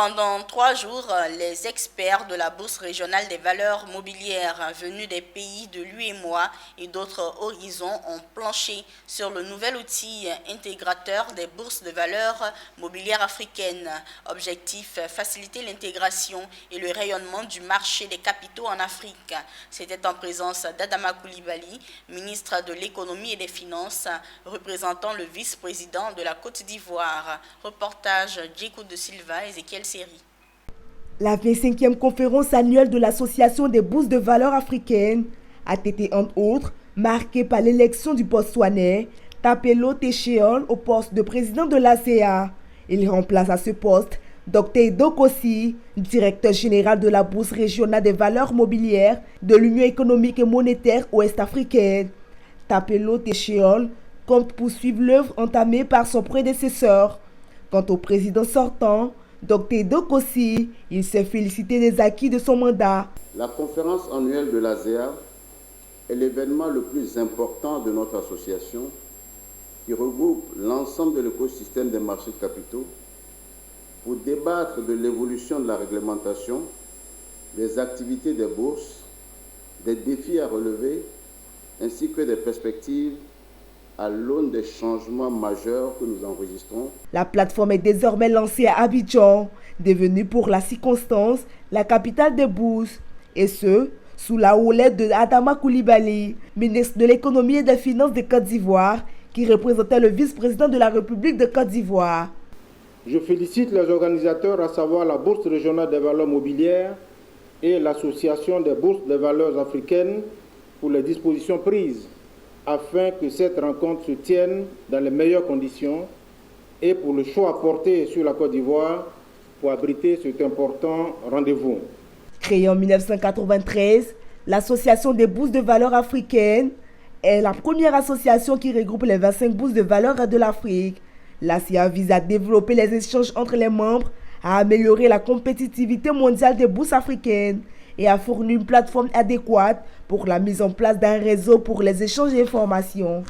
Pendant 3 jours, les experts de la Bourse régionale des valeurs mobilières venus des pays de l'UEMOA et d'autres horizons ont planché sur le nouvel outil intégrateur des bourses de valeurs mobilières africaines. Objectif, faciliter l'intégration et le rayonnement du marché des capitaux en Afrique. C'était en présence d'Adama Coulibaly, ministre de l'économie et des finances, représentant le vice-président de la Côte d'Ivoire. Reportage Djekou de Silva, Ezekiel Série. La 25e conférence annuelle de l'Association des bourses de valeurs africaines a été entre autres marquée par l'élection du Botswanais Thapelo Tchéol au poste de président de l'ACA. Il remplace à ce poste Dr Edo Kossi, directeur général de la Bourse régionale des valeurs mobilières de l'Union économique et monétaire ouest-africaine. Thapelo Tchéol compte poursuivre l'œuvre entamée par son prédécesseur. Quant au président sortant, Dr Edo Kossi, il s'est félicité des acquis de son mandat. La conférence annuelle de l'ASEA est l'événement le plus important de notre association qui regroupe l'ensemble de l'écosystème des marchés de capitaux pour débattre de l'évolution de la réglementation, des activités des bourses, des défis à relever ainsi que des perspectives à l'aune des changements majeurs que nous enregistrons. La plateforme est désormais lancée à Abidjan, devenue pour la circonstance la capitale des bourses, et ce, sous la houlette de Adama Coulibaly, ministre de l'économie et des finances de Côte d'Ivoire, qui représentait le vice-président de la République de Côte d'Ivoire. Je félicite les organisateurs, à savoir la Bourse régionale des valeurs mobilières et l'Association des bourses des valeurs africaines, pour les dispositions prises afin que cette rencontre se tienne dans les meilleures conditions et pour le choix porté sur la Côte d'Ivoire pour abriter cet important rendez-vous. Créée en 1993, l'Association des bourses de valeurs africaines est la première association qui regroupe les 25 bourses de valeurs de l'Afrique. L'ACA vise à développer les échanges entre les membres, à améliorer la compétitivité mondiale des bourses africaines et à fournir une plateforme adéquate pour la mise en place d'un réseau pour les échanges d'informations.